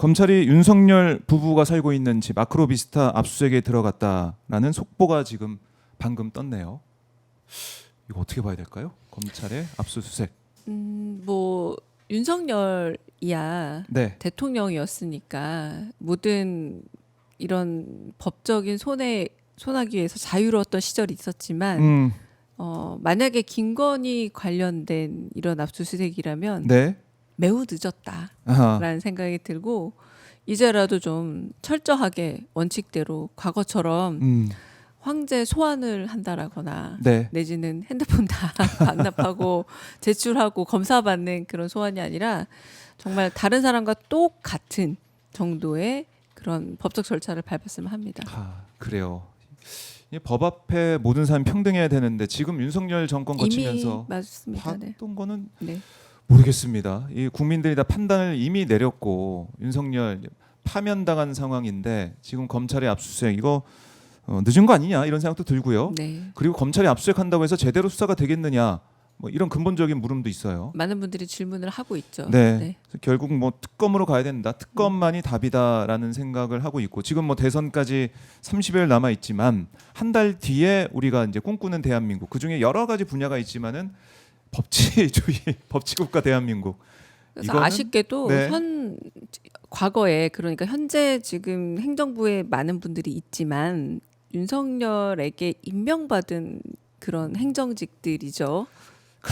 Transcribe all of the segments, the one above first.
검찰이 윤석열 부부가 살고 있는 집 아크로비스타 압수수색에 들어갔다라는 속보가 지금 방금 떴네요. 이거 어떻게 봐야 될까요? 검찰의 압수수색. 뭐 윤석열이야 네. 대통령이었으니까 모든 이런 법적인 손아귀에서 자유로웠던 시절이 있었지만 만약에 김건희 관련된 이런 압수수색이라면 네. 매우 늦었다라는 아하. 생각이 들고 이제라도 좀 철저하게 원칙대로 과거처럼 황제 소환을 한다라거나 네. 내지는 핸드폰 다 반납하고 제출하고 검사받는 그런 소환이 아니라 정말 다른 사람과 똑같은 정도의 그런 법적 절차를 밟았으면 합니다. 그래요. 이 법 앞에 모든 사람이 평등해야 되는데 지금 윤석열 정권 거치면서 이미 맞습니다. 네. 봤던 거는 네. 모르겠습니다. 이 국민들이 다 판단을 이미 내렸고 윤석열 파면당한 상황인데 지금 검찰의 압수수색 이거 늦은 거 아니냐 이런 생각도 들고요. 네. 그리고 검찰이 압수수색한다고 해서 제대로 수사가 되겠느냐 뭐 이런 근본적인 물음도 있어요. 많은 분들이 질문을 하고 있죠. 네. 그래서 결국 뭐 특검으로 가야 된다. 특검만이 답이다라는 생각을 하고 있고 지금 뭐 대선까지 30일 남아 있지만 한 달 뒤에 우리가 이제 꿈꾸는 대한민국 그중에 여러 가지 분야가 있지만은 법치주의, 법치국가 대한민국. 그래서 이거는 아쉽게도 네. 과거에 그러니까 현재 지금 행정부에 많은 분들이 있지만 윤석열에게 임명받은 그런 행정직들이죠.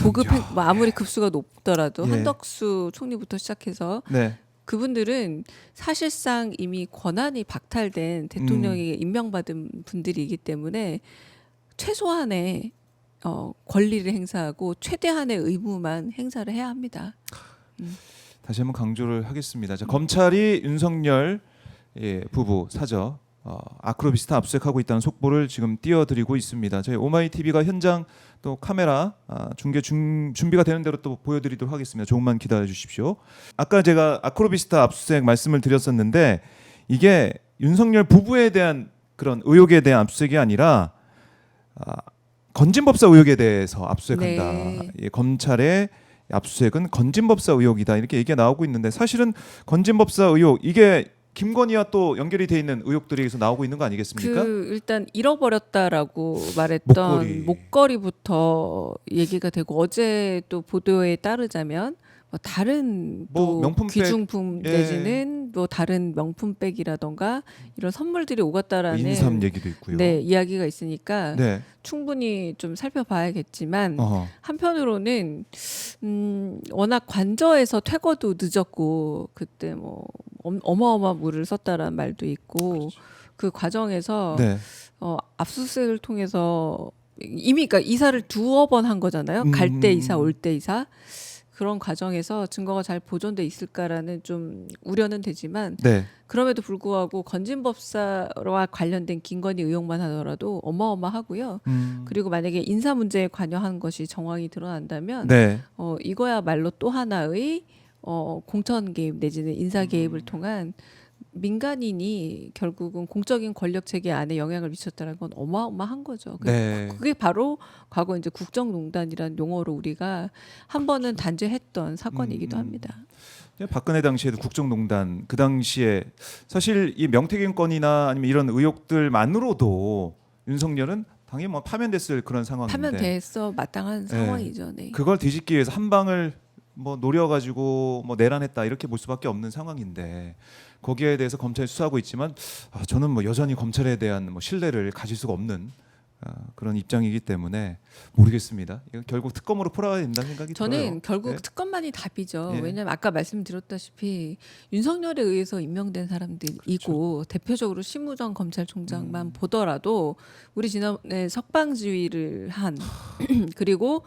고급 뭐 아무리 급수가 높더라도 예. 한덕수 총리부터 시작해서 네. 그분들은 사실상 이미 권한이 박탈된 대통령에게 임명받은 분들이기 때문에 최소한의 권리를 행사하고 최대한의 의무만 행사를 해야 합니다. 다시 한번 강조를 하겠습니다. 자, 검찰이 윤석열 부부 사저 아크로비스타 압수수색하고 있다는 속보를 지금 띄워드리고 있습니다. 저희 오마이TV가 현장 또 카메라 중계 준비가 되는 대로 또 보여드리도록 하겠습니다. 조금만 기다려 주십시오. 아까 제가 아크로비스타 압수수색 말씀을 드렸었는데 이게 윤석열 부부에 대한 그런 의혹에 대한 압수수색이 아니라 건진법사 의혹에 대해서 압수수색한다. 네. 예, 검찰의 압수수색은 건진법사 의혹이다 이렇게 얘기가 나오고 있는데 사실은 건진법사 의혹 이게 김건희와 또 연결이 돼 있는 의혹들에서 나오고 있는 거 아니겠습니까? 일단 잃어버렸다라고 말했던 목걸이. 목걸이부터 얘기가 되고 어제 또 보도에 따르자면 뭐 다른 뭐 또 명품백, 귀중품 예. 내지는 뭐 다른 명품백이라던가 이런 선물들이 오갔다라는 인삼 얘기도 있고요. 네, 이야기가 있으니까 네. 충분히 좀 살펴봐야겠지만 어허. 한편으로는 워낙 관저에서 퇴거도 늦었고 그때 뭐 어마어마한 물을 썼다라는 말도 있고 그 과정에서 네. 압수수색을 통해서 이미 그러니까 이사를 두어 번 한 거잖아요. 갈 때 이사, 올 때 이사. 그런 과정에서 증거가 잘 보존돼 있을까라는 좀 우려는 되지만 네. 그럼에도 불구하고 건진법사와 관련된 김건희 의혹만 하더라도 어마어마하고요. 그리고 만약에 인사 문제에 관여한 것이 정황이 드러난다면 네. 이거야말로 또 하나의 공천 개입 내지는 인사 개입을 통한 민간인이 결국은 공적인 권력 체계 안에 영향을 미쳤다는 건 어마어마한 거죠. 네. 그게 바로 과거 이제 국정농단이라는 용어로 우리가 한 번은 단죄했던 사건이기도 합니다. 박근혜 당시에도 국정농단 그 당시에 사실 이 명태균 건이나 아니면 이런 의혹들만으로도 윤석열은 당연히 뭐 파면됐을 그런 상황인데 파면돼서 마땅한 상황이죠. 네. 그걸 뒤집기 위해서 한 방을 뭐 노려가지고 뭐 내란했다 이렇게 볼 수밖에 없는 상황인데 거기에 대해서 검찰이 수사하고 있지만 저는 뭐 여전히 검찰에 대한 뭐 신뢰를 가질 수가 없는 그런 입장이기 때문에 모르겠습니다. 이거 결국 특검으로 풀어야 된다는 생각이 들어요. 저는 결국 네. 특검만이 답이죠. 예. 왜냐하면 아까 말씀드렸다시피 윤석열에 의해서 임명된 사람들이고 그렇죠. 대표적으로 심우정 검찰총장만 보더라도 우리 지난해 석방지휘를 한 그리고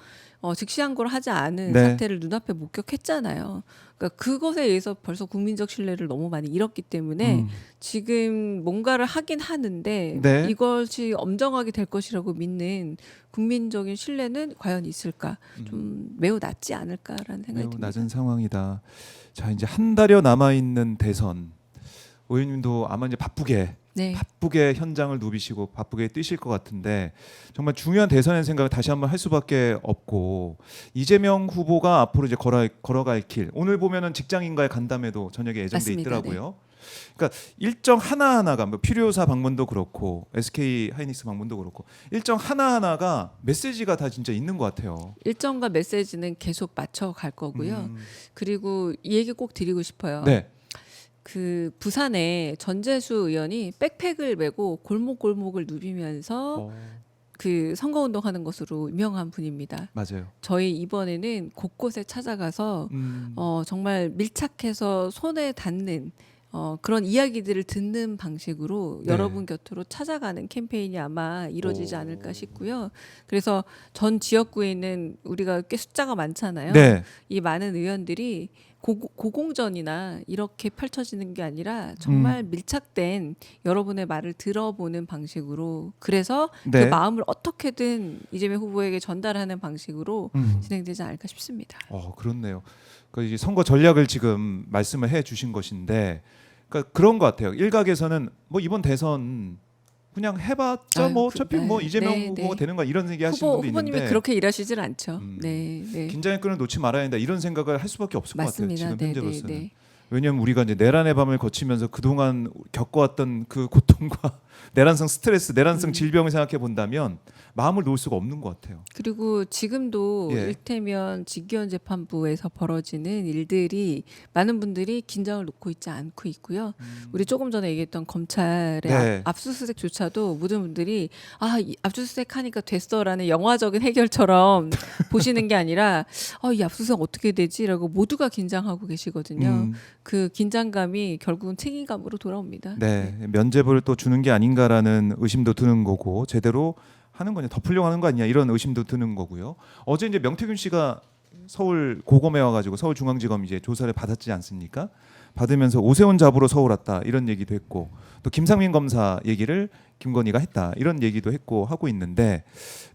즉시항고를 하지 않은 네. 사태를 눈앞에 목격했잖아요. 그러니까 그것에 의해서 벌써 국민적 신뢰를 너무 많이 잃었기 때문에 지금 뭔가를 하긴 하는데 네. 이것이 엄정하게 될 것이라고 믿는 국민적인 신뢰는 과연 있을까? 좀 매우 낮지 않을까라는 생각이 매우 듭니다. 낮은 상황이다. 자 이제 한 달여 남아 있는 대선 의원님도 아마 이제 바쁘게 네. 바쁘게 현장을 누비시고 바쁘게 뛰실 것 같은데 정말 중요한 대선의 생각을 다시 한번 할 수밖에 없고 이재명 후보가 앞으로 이제 걸어갈 길 오늘 보면은 직장인과의 간담회도 저녁에 예정돼 맞습니다. 있더라고요. 그러니까 일정 하나하나가 뭐 필요사 방문도 그렇고 SK 하이닉스 방문도 그렇고 일정 하나하나가 메시지가 다 진짜 있는 것 같아요. 일정과 메시지는 계속 맞춰 갈 거고요. 그리고 이 얘기 꼭 드리고 싶어요. 네. 그 부산에 전재수 의원이 백팩을 메고 골목골목을 누비면서 그 선거운동하는 것으로 유명한 분입니다. 맞아요. 저희 이번에는 곳곳에 찾아가서 정말 밀착해서 손에 닿는 그런 이야기들을 듣는 방식으로 네. 여러분 곁으로 찾아가는 캠페인이 아마 이루어지지 않을까 싶고요. 그래서 전 지역구에 있는 우리가 꽤 숫자가 많잖아요. 네. 이 많은 의원들이 고공전이나 이렇게 펼쳐지는 게 아니라 정말 밀착된 여러분의 말을 들어보는 방식으로 그래서 네. 그 마음을 어떻게든 이재명 후보에게 전달하는 방식으로 진행되지 않을까 싶습니다. 그렇네요. 그 이제 선거 전략을 지금 말씀을 해 주신 것인데 그러니까 그런 것 같아요. 일각에서는 뭐 이번 대선 그냥 해봤자 아유, 뭐 어차피 뭐 네, 이재명 네, 후보가 네. 되는 거야 이런 얘기 하시는 분도 후보님이 있는데 그렇게 일하시질 않죠. 네, 네. 긴장의 끈을 놓지 말아야 된다 이런 생각을 할 수밖에 없을 것 같아요. 맞습니다. 지금 네, 현재로서는. 네, 네. 왜냐하면 우리가 이제 내란의 밤을 거치면서 그동안 겪어왔던 그 고통과 내란성 스트레스, 내란성 질병을 생각해 본다면 마음을 놓을 수가 없는 것 같아요. 그리고 지금도 예. 일테면 직위원 재판부에서 벌어지는 일들이 많은 분들이 긴장을 놓고 있지 않고 있고요. 우리 조금 전에 얘기했던 검찰의 네. 압수수색조차도 모든 분들이 이 압수수색 하니까 됐어라는 영화적인 해결처럼 보시는 게 아니라 이 압수수색 어떻게 되지라고 모두가 긴장하고 계시거든요. 그 긴장감이 결국은 책임감으로 돌아옵니다. 네, 면죄부를 또 주는 게 아닌가라는 의심도 드는 거고 제대로 하는 거냐 덮으려고 하는 거 아니냐 이런 의심도 드는 거고요. 어제 이제 명태균 씨가 서울 고검에 와가지고 서울중앙지검 이제 조사를 받았지 않습니까? 받으면서 오세훈 잡으러 서울 왔다 이런 얘기도 했고 또 김상민 검사 얘기를 김건희가 했다 이런 얘기도 했고 하고 있는데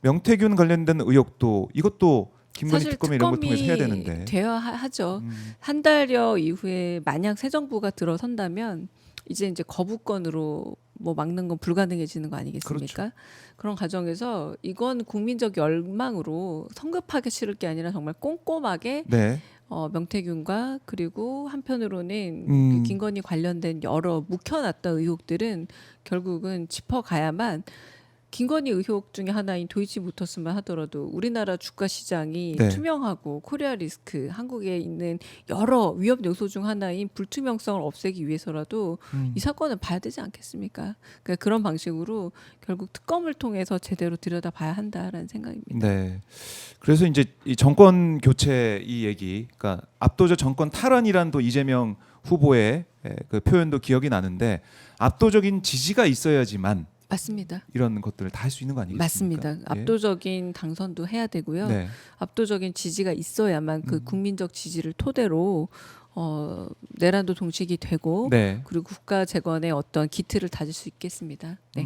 명태균 관련된 의혹도 이것도 김건희 사실 특검이 이런 걸 통해서 해야 되는데 되어야 하죠. 한 달여 이후에 만약 새 정부가 들어선다면 이제 거부권으로 뭐 막는 건 불가능해지는 거 아니겠습니까? 그렇죠. 그런 과정에서 이건 국민적 열망으로 성급하게 치를 게 아니라 정말 꼼꼼하게 네. 명태균과 그리고 한편으로는 음. 그 김건희 관련된 여러 묵혀놨던 의혹들은 결국은 짚어가야만 김건희 의혹 중에 하나인 도이치모터스만 하더라도 우리나라 주가 시장이 네. 투명하고 코리아 리스크 한국에 있는 여러 위험 요소 중 하나인 불투명성을 없애기 위해서라도 이 사건은 봐야 되지 않겠습니까? 그러니까 그런 방식으로 결국 특검을 통해서 제대로 들여다봐야 한다라는 생각입니다. 네. 그래서 이제 이 정권 교체 이 얘기, 그러니까 압도적 정권 탈환이란 또 이재명 후보의 그 표현도 기억이 나는데 압도적인 지지가 있어야지만 맞습니다. 이런 것들을 다 할 수 있는 거 아니겠습니까? 맞습니다. 예. 압도적인 당선도 해야 되고요. 네. 압도적인 지지가 있어야만 그 국민적 지지를 토대로 내란도 동식이 되고 네. 그리고 국가 재건의 어떤 기틀을 다질 수 있겠습니다. 네.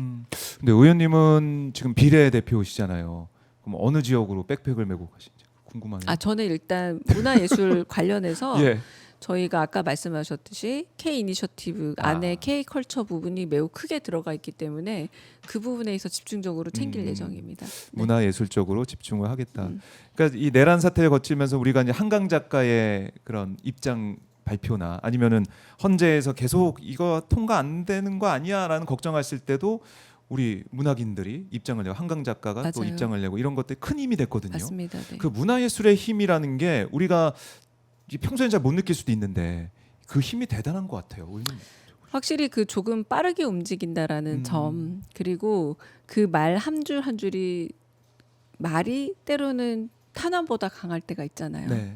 근데 의원님은 지금 비례대표시잖아요. 그럼 어느 지역으로 백팩을 메고 가신지 궁금하네요. 저는 일단 문화예술 관련해서 예. 저희가 아까 말씀하셨듯이 K 이니셔티브 안에 K 컬처 부분이 매우 크게 들어가 있기 때문에 그 부분에 있어 집중적으로 챙길 예정입니다. 네. 문화예술적으로 집중을 하겠다. 그러니까 이 내란 사태를 거치면서 우리가 이제 한강 작가의 그런 입장 발표나 아니면은 헌재에서 계속 이거 통과 안 되는 거 아니야라는 걱정했을 때도 우리 문학인들이 입장을 내고 한강 작가가 또 맞아요. 입장을 내고 이런 것들이 큰 힘이 됐거든요. 맞습니다. 네. 그 문화예술의 힘이라는 게 우리가 평소엔 잘 못 느낄 수도 있는데 그 힘이 대단한 것 같아요. 확실히 그 조금 빠르게 움직인다라는 점 그리고 그 말 한 줄 한 줄이 말이 때로는 탄환보다 강할 때가 있잖아요. 네.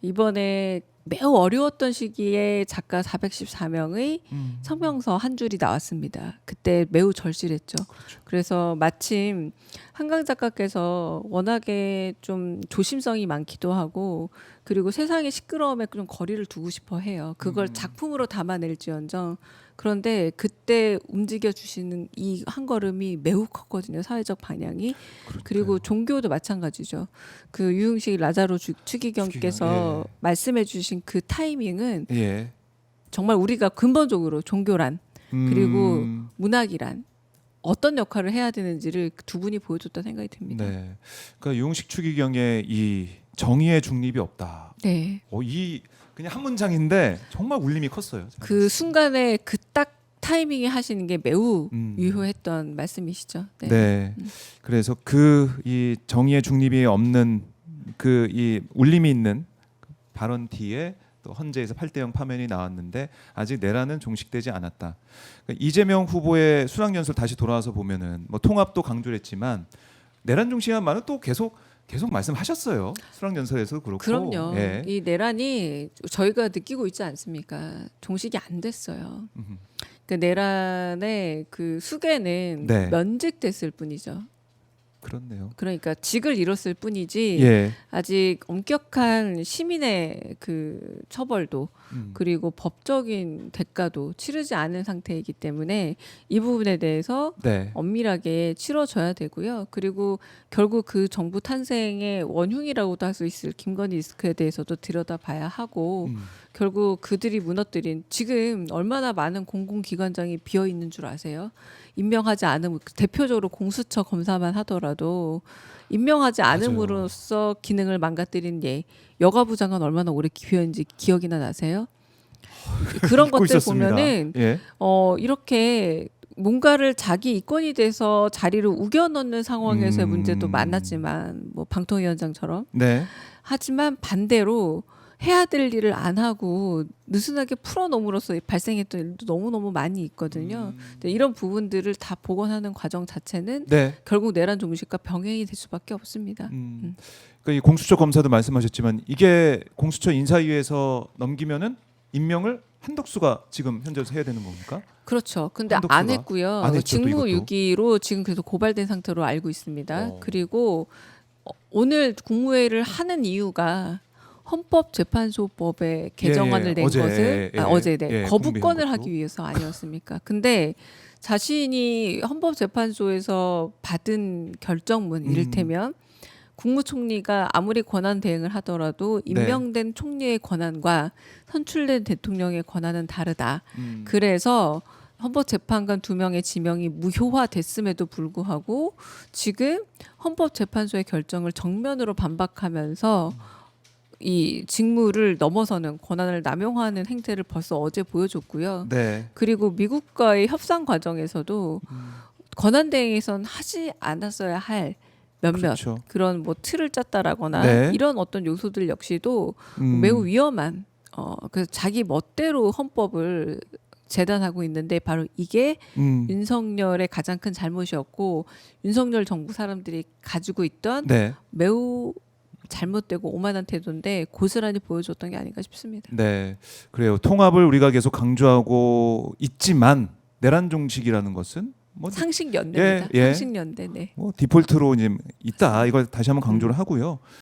이번에 매우 어려웠던 시기에 작가 414명의 성명서 한 줄이 나왔습니다. 그때 매우 절실했죠. 그렇죠. 그래서 마침 한강 작가께서 워낙에 좀 조심성이 많기도 하고 그리고 세상의 시끄러움에 좀 거리를 두고 싶어 해요. 그걸 작품으로 담아낼지언정 그런데 그때 움직여 주시는 이 한 걸음이 매우 컸거든요. 사회적 방향이. 그리고 종교도 마찬가지죠. 그 유흥식 라자로 추기경께서 예. 말씀해 주신 그 타이밍은 예. 정말 우리가 근본적으로 종교란 그리고 음. 문학이란 어떤 역할을 해야 되는지를 두 분이 보여줬다 생각이 듭니다. 네. 그러니까 유흥식 추기경의 이 정의의 중립이 없다. 네. 이 그냥 한 문장인데 정말 울림이 컸어요. 그 순간에 그 딱 타이밍에 하시는 게 매우 음. 유효했던 말씀이시죠. 네. 네. 그래서 그 이 정의의 중립이 없는 그 이 울림이 있는 발언 뒤에 또 헌재에서 8대0 파면이 나왔는데 아직 내란은 종식되지 않았다. 그러니까 이재명 후보의 수락연설 다시 돌아와서 보면은 뭐 통합도 강조를 했지만 내란 종식한 말은 또 계속 말씀하셨어요. 수락연설에서 그렇고. 그럼요. 예. 이 내란이 저희가 느끼고 있지 않습니까? 종식이 안 됐어요. 음흠. 그 내란의 그 수괴는 네. 면직됐을 뿐이죠. 그렇네요. 그러니까 직을 잃었을 뿐이지 예. 아직 엄격한 시민의 그 처벌도 그리고 법적인 대가도 치르지 않은 상태이기 때문에 이 부분에 대해서 네. 엄밀하게 치러져야 되고요. 그리고 결국 그 정부 탄생의 원흉이라고도 할 수 있을 김건희 리스크에 대해서도 들여다봐야 하고 결국 그들이 무너뜨린 지금 얼마나 많은 공공기관장이 비어 있는 줄 아세요? 임명하지 않음 대표적으로 공수처 검사만 하더라도 임명하지 않음으로써 기능을 망가뜨린 여가부 장관 얼마나 오래 비었는지 기억이나 나세요? 그런 잊고 것들 있었습니다. 보면은 예. 이렇게 뭔가를 자기 이권이 돼서 자리를 우겨 넣는 상황에서의 문제도 많았지만 뭐 방통위원장처럼 네. 하지만 반대로 해야 될 일을 안 하고 느슨하게 풀어놓음으로써 발생했던 일도 너무너무 많이 있거든요. 근데 이런 부분들을 다 복원하는 과정 자체는 네. 결국 내란 종식과 병행이 될 수밖에 없습니다. 그러니까 이 공수처 검사도 말씀하셨지만 이게 공수처 인사위에서 넘기면은 임명을 한덕수가 지금 현재서 해야 되는 겁니까? 그렇죠. 근데 한덕수가 안 했고요. 안 했죠, 또 이것도. 직무유기로 지금 계속 고발된 상태로 알고 있습니다. 어. 그리고 오늘 국무회의를 하는 이유가 헌법재판소법의 개정안을 낸 어제, 것을 어제 공개한 거부권을 것도. 하기 위해서 아니었습니까? 근데 자신이 헌법재판소에서 받은 결정문 이를테면 국무총리가 아무리 권한 대행을 하더라도 임명된 총리의 권한과 선출된 대통령의 권한은 다르다. 그래서 헌법재판관 2명의 지명이 무효화됐음에도 불구하고 지금 헌법재판소의 결정을 정면으로 반박하면서 이 직무를 넘어서는 권한을 남용하는 행태를 벌써 어제 보여줬고요. 네. 그리고 미국과의 협상 과정에서도 권한대행에선 하지 않았어야 할 몇몇 그렇죠. 그런 뭐 틀을 짰다라거나 네. 이런 어떤 요소들 역시도 매우 위험한 그래서 자기 멋대로 헌법을 재단하고 있는데 바로 이게 윤석열의 가장 큰 잘못이었고 윤석열 정부 사람들이 가지고 있던 네. 매우 잘못되고 오만한 태도인데 고스란히 보여줬던 게 아닌가 싶습니다. 네. 그래요. 통합을 우리가 계속 강조하고 있지만 내란 종식이라는 것은 뭐 상식연대입니다. 예. 상식연대. 네. 뭐 디폴트로 이제 있다. 이걸 다시 한번 강조를 하고요.